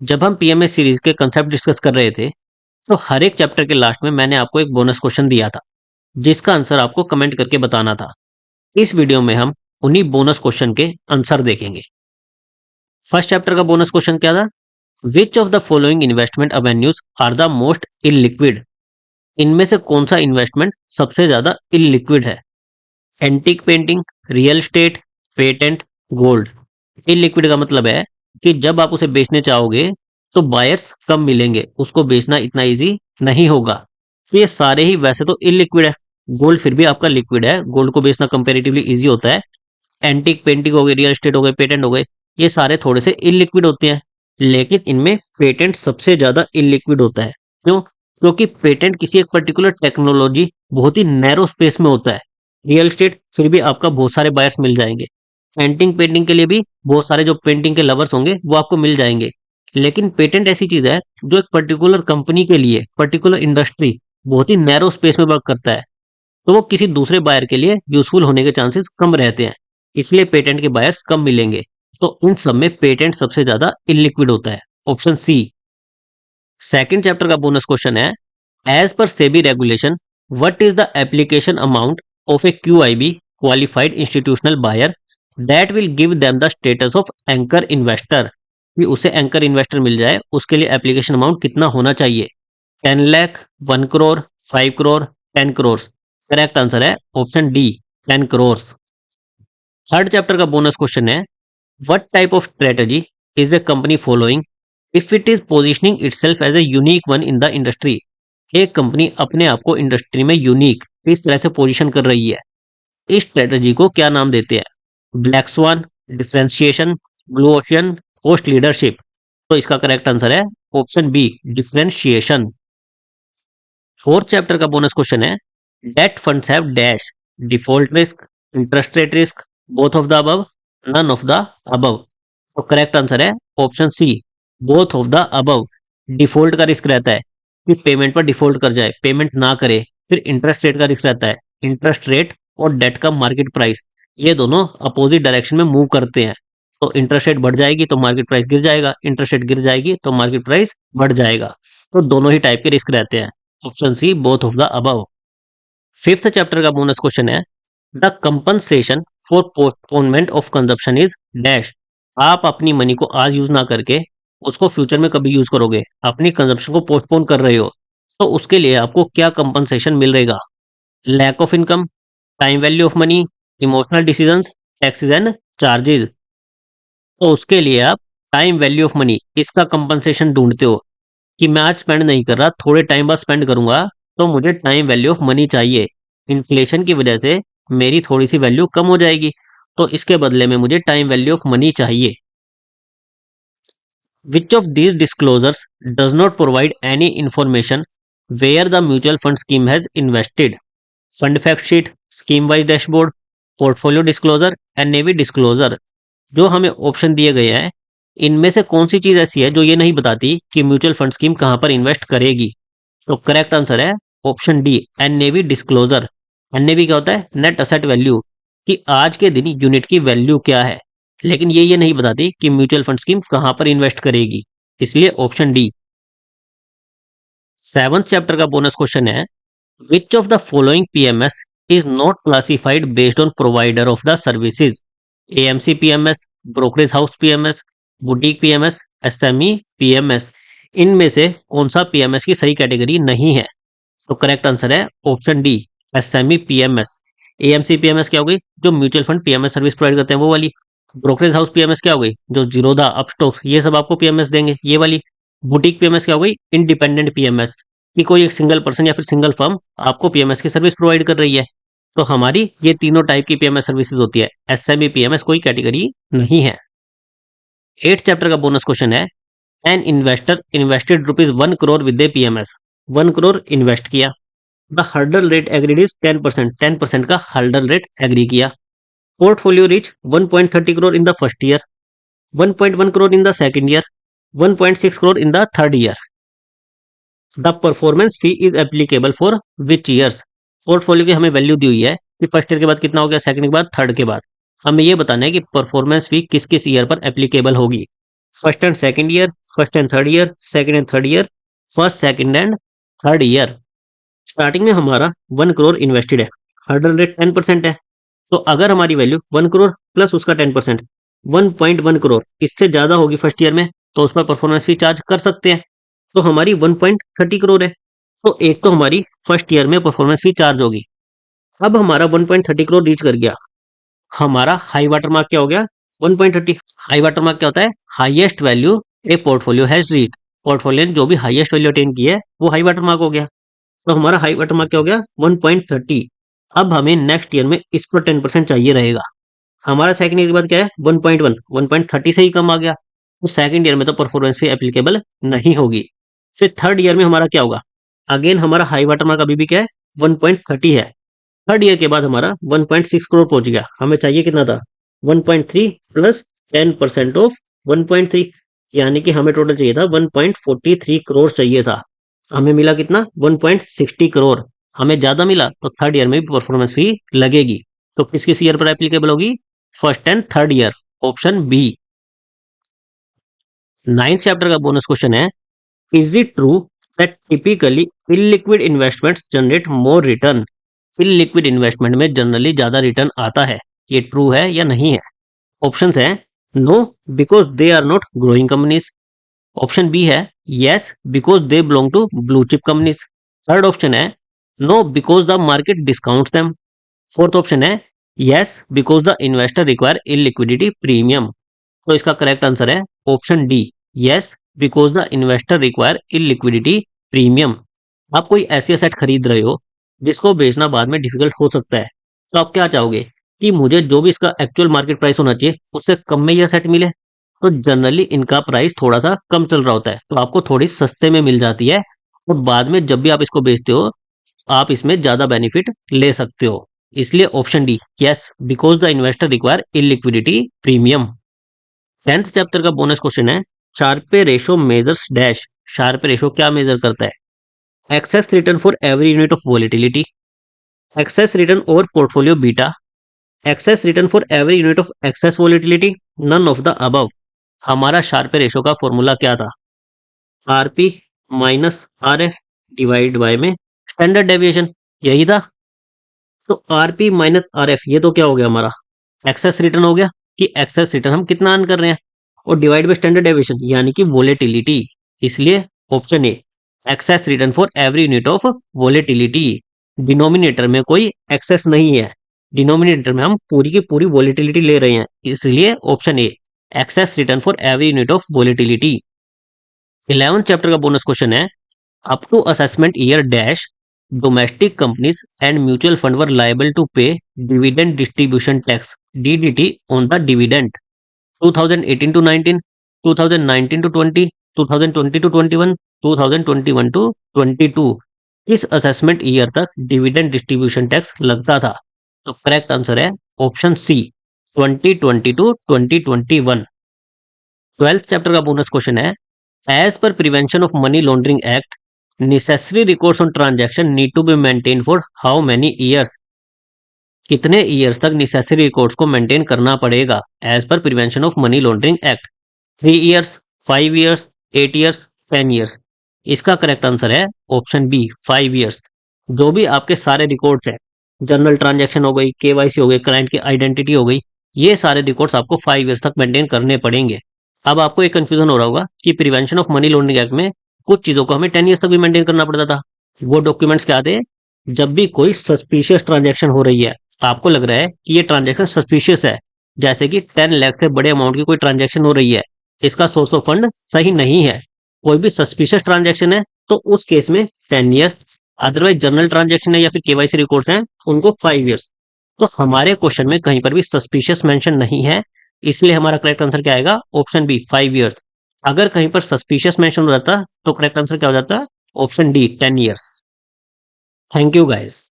जब हम PMS series के कंसेप्ट डिस्कस कर रहे थे, तो हर एक चैप्टर के लास्ट में मैंने आपको एक बोनस क्वेश्चन दिया था, जिसका आंसर आपको कमेंट करके बताना था। इस वीडियो में हम उन्हीं बोनस क्वेश्चन के आंसर देखेंगे। फर्स्ट चैप्टर का बोनस क्वेश्चन क्या था? Which of the following investment avenues are the most illiquid? इनमें से कौन सा इन्वेस्टमेंट सबसे ज्यादा इलिक्विड है? Antique painting, real estate, patent, gold. Illiquid का मतलब है कि जब आप उसे बेचने चाहोगे तो बायर्स कम मिलेंगे, उसको बेचना इतना इजी नहीं होगा। तो ये सारे ही वैसे तो इलिक्विड है। गोल्ड फिर भी आपका लिक्विड है, गोल्ड को बेचना कंपेरेटिवली इजी होता है। एंटीक पेंटिंग हो गई, रियल एस्टेट हो गए, पेटेंट हो गए, ये सारे थोड़े से इलिक्विड होते हैं। लेकिन इनमें पेटेंट सबसे ज्यादा इलिक्विड होता है। क्यों? क्योंकि पेटेंट किसी एक पर्टिकुलर टेक्नोलॉजी बहुत ही नैरो स्पेस में होता है। रियल एस्टेट फिर भी आपका बहुत सारे बायर्स मिल जाएंगे। पेंटिंग पेंटिंग के लिए भी बहुत सारे जो पेंटिंग के लवर्स होंगे वो आपको मिल जाएंगे। लेकिन पेटेंट ऐसी चीज है जो एक पर्टिकुलर कंपनी के लिए, पर्टिकुलर इंडस्ट्री, बहुत ही नैरो स्पेस में वर्क करता है। तो वो किसी दूसरे बायर के लिए यूजफुल होने के चांसेस कम रहते हैं। इसलिए पेटेंट के बायर्स कम मिलेंगे। तो इन सब में पेटेंट सबसे ज्यादा इलिक्विड होता है। Option C. सेकंड चैप्टर का बोनस क्वेश्चन है, as per SEBI regulation what is the application amount of a QIB qualified institutional buyer that will give them the status of anchor investor? कि उसे anchor investor मिल जाए, उसके लिए application amount कितना होना चाहिए? 10 लाख, 1 करोड़, 5 करोड़, 10 करोड़। करेक्ट आंसर है option D, 10 crore. Third chapter का बोनस क्वेश्चन है, what type of strategy is a company following if it is positioning itself as a unique one in the industry? एक कंपनी अपने आप को इंडस्ट्री में यूनिक इस तरह से पोजीशन कर रही है, इस स्ट्रेटजी को क्या नाम देते हैं? Black swan, differentiation, blue ocean, cost leadership. तो इसका करेक्ट आंसर है option b, differentiation. Fourth chapter का बोनस क्वेश्चन है, debt funds have dash default risk, interest rate risk, both of the above, none of the above. तो correct answer है option C, both of the above. Default का risk रहता है कि payment पर default कर जाए, पेमेंट ना करे। फिर इंटरेस्ट रेट का रिस्क रहता है, इंटरेस्ट रेट और डेट का मार्केट प्राइस, ये दोनों अपोजिट डायरेक्शन में मूव करते हैं। तो इंटरेस्ट रेट बढ़ जाएगी तो मार्केट प्राइस गिर जाएगा, इंटरेस्ट रेट गिर जाएगी तो मार्केट प्राइस बढ़ जाएगा। तो दोनों ही टाइप के रिस्क रहते हैं। Option C, both of the above. Fifth chapter का बोनस क्वेश्चन है, the compensation for postponement of consumption is dash. आप अपनी मनी को आज यूज ना करके उसको फ्यूचर में कभी यूज करोगे, अपनी कंजप्शन को पोस्टपोन कर रहे हो, तो उसके लिए आपको क्या कंपनसेशन मिलेगा? Lack of income, time value of money, emotional decisions, taxes and charges. तो उसके लिए आप टाइम वैल्यू ऑफ मनी, इसका कंपनसेशन ढूंढते हो कि मैं आज स्पेंड नहीं कर रहा, थोड़े टाइम बाद स्पेंड करूंगा, तो मुझे टाइम वैल्यू ऑफ मनी चाहिए। इन्फ्लेशन की वजह से मेरी थोड़ी सी वैल्यू कम हो जाएगी, तो इसके बदले में मुझे टाइम वैल्यू ऑफ मनी चाहिए। Which of these disclosures does not provide any information where the mutual fund scheme has invested? Fund fact sheet, scheme wise dashboard, portfolio disclosure, NAV disclosure. जो हमें ऑप्शन दिए गए हैं, इनमें से कौन सी चीज ऐसी है जो ये नहीं बताती कि म्यूचुअल फंड स्कीम कहां पर इन्वेस्ट करेगी? तो करेक्ट आंसर है option D, NAV disclosure. NAV क्या होता है? नेट असेट वैल्यू, कि आज के दिन यूनिट की वैल्यू क्या है। लेकिन ये नहीं बताती कि म्यूचुअल फंड स्कीम कहां पर इन्वेस्ट करेगी, इसलिए ऑप्शन डी। सेवंथ चैप्टर का बोनस क्वेश्चन है, विच of the following PMS is not classified based on provider of the services? AMC PMS, brokerage house PMS, boutique PMS, SME PMS. इनमें से कौन सा पीएमएस की सही कैटेगरी नहीं है? तो करेक्ट आंसर है option D, SME PMS. AMC PMS क्या हो गई? जो mutual fund PMS service provide करते हैं वो वाली। ब्रोकरेज हाउस पीएमएस क्या हो गई? जो जीरोधा, अपस्टॉक्स, ये सब आपको पीएमएस देंगे, ये वाली। बुटीक पीएमएस क्या हो गई? इंडिपेंडेंट पीएमएस, कि कोई एक सिंगल पर्सन या फिर सिंगल फर्म आपको पीएमएस की सर्विस प्रोवाइड कर रही है। तो हमारी ये तीनों टाइप की पीएमएस सर्विसेज होती है, एसएमई पीएमएस कोई कैटेगरी नहीं है। एट चैप्टर का बोनस क्वेश्चन है, an investor invested ₹1 crore with a PMS. 1 crore invest किया, the hurdle rate agreed is 10%, 10% का हर्डल रेट एग्री किया। Portfolio reach 1.30 crore in the first year, 1.1 crore in the second year, 1.6 crore in the third year. The performance fee is applicable for which years? Portfolio की हमें value दी हुई है कि first year के बाद कितना हो गया, सेकंड के बाद, थर्ड के बाद। हमें ये बताना है कि परफॉर्मेंस फी किस किस ईयर पर एप्लीकेबल होगी। First and second year, first and third year, second and third year, first second and third year. Starting में हमारा 1 करोड़ इन्वेस्टेड है, हर्डल रेट 10% है। तो अगर हमारी वैल्यू 1 करोड़ प्लस उसका 10%, 1.1 करोड़ इससे ज्यादा होगी फर्स्ट ईयर में, तो उस पर परफॉर्मेंस फी चार्ज कर सकते हैं। तो हमारी 1.30 करोड़ है, तो एक तो हमारी फर्स्ट ईयर में परफॉर्मेंस फी चार्ज होगी। अब हमारा 1.30 करोड़ रीच कर गया, हमारा हाई वाटर मार्क क्या हो गया? 1.30। हाई वाटर मार्क क्या होता है? Highest value A portfolio has reach. Portfolio ने जो भी हाईएस्ट वैल्यू अटेन की है वो हाई वाटर मार्क हो गया। तो हमारा हाई वाटर मार्क क्या हो गया? 1.30। अब हमें नेक्स्ट ईयर में इस पर 10% चाहिए रहेगा। हमारा सेकंड ईयर के बाद क्या है? 1.1, 1.30 से ही कम आ गया, तो सेकंड ईयर में तो परफॉर्मेंस फी एप्लीकेबल नहीं होगी। फिर थर्ड ईयर में हमारा क्या होगा? अगेन हमारा हाई वाटर मार्क अभी भी क्या है? 1.30 है। थर्ड ईयर के बाद हमारा 1.6 करोड़ पहुंच गया। हमें चाहिए कितना था? 1.3 प्लस 10% ऑफ 1.3, यानी कि हमें टोटल चाहिए था 1.43 करोड़ चाहिए था। हमें मिला कितना? 1.60 करोड़। हमें ज्यादा मिला तो थर्ड ईयर में भी परफॉर्मेंस फी लगेगी। तो किस किस ईयर पर एप्लीकेबल होगी? First and third year, option B. Ninth chapter का बोनस क्वेश्चन है, is it true that typically illiquid investments generate more return? Illiquid investment में जनरली ज्यादा रिटर्न आता है, ये ट्रू है या नहीं है? ऑप्शंस है, no because they are not growing companies. Option b है, yes because they belong to blue chip companies. Third option है, no because the market discounts them. Fourth option है, yes because the investor require illiquidity premium. तो इसका correct answer है option d, yes because the investor require illiquidity premium. आप कोई ऐसी asset खरीद रहे हो जिसको बेचना बाद में डिफिकल्ट हो सकता है, तो आप क्या चाहोगे? कि मुझे जो भी इसका एक्चुअल मार्केट प्राइस होना चाहिए उससे कम में ये सेट मिले। तो जनरली इनका प्राइस थोड़ा सा कम चल रहा होता है, तो आपको थोड़ी सस्ते में मिल जाती है, और बाद में जब भी आप इसको बेचते हो आप इसमें ज्यादा बेनिफिट ले सकते हो। इसलिए option d, yes because the investor require illiquidity premium. 10th chapter का बोनस क्वेश्चन है, Sharpe ratio measures dash. Sharpe ratio क्या मेजर करता है? Excess return for every unit of volatility, excess return over portfolio beta, excess return for every unit of excess volatility, none of the above. हमारा Sharpe ratio का formula क्या था? RP minus RF divide by में standard deviation, यही था। तो RP minus RF ये तो क्या हो गया हमारा? एक्सेस रिटर्न हो गया, कि एक्सेस रिटर्न हम कितना अर्न कर रहे हैं, और डिवाइड बाय स्टैंडर्ड डेविएशन यानी कि वोलेटिलिटी। इसलिए option A, excess return for every unit of volatility. Denominator में कोई एक्सेस नहीं है, डिनोमिनेटर में हम पूरी की पूरी वोलेटिलिटी ले रहे हैं, इसलिए option A, excess return for every unit of volatility. 11th chapter का बोनस क्वेश्चन है, up to assessment year dash domestic companies and mutual fund were liable to pay dividend distribution tax DDT on the dividend. 2018 to 19, 2019 to 20, 2020 to 21, 2021 to 22, इस assessment year तक dividend distribution tax लगता था? तो correct answer है option C, 2020 to 2021। 12th chapter का bonus question है, as per prevention of money laundering act necessary records on transaction need to be maintain for how many years? कितने years तक necessary records को maintain करना पड़ेगा as per prevention of money laundering act? 3 years, 5 years, 8 years, 10 years. इसका correct answer है option B, 5 years. जो भी आपके सारे रिकॉर्ड्स हैं, जनरल ट्रांजैक्शन हो गई, केवाईसी हो गई, क्लाइंट की आइडेंटिटी हो गई, ये सारे रिकॉर्ड्स आपको 5 ईयर्स तक मेंटेन करने पड़ेंगे। अब आपको एक कंफ्यूजन हो रहा होगा कि prevention of money laundering act में कुछ चीजों को हमें 10 ईयर्स तक भी मेंटेन करना पड़ता था। वो डॉक्यूमेंट्स क्या थे? जब भी कोई सस्पिशियस ट्रांजैक्शन हो रही है, आपको लग रहा है कि ये ट्रांजैक्शन सस्पिशियस है, जैसे कि 10 लाख से बड़े अमाउंट की कोई ट्रांजैक्शन हो रही है, इसका सोर्स ऑफ फंड सही नहीं है, कोई भी सस्पिशियस ट्रांजैक्शन है, तो उस केस में 10 ईयर्स। अदरवाइज जनरल ट्रांजैक्शन है या फिर केवाईसी रिकॉर्ड्स हैं, उनको 5 ईयर्स। तो हमारे क्वेश्चन में कहीं पर भी सस्पिशियस मेंशन नहीं है, इसलिए हमारा करेक्ट आंसर क्या आएगा? Option B, 5 years. अगर कहीं पर सस्पिशियस मेंशन हो जाता तो करेक्ट आंसर क्या हो जाता? Option D, 10 years. Thank you guys.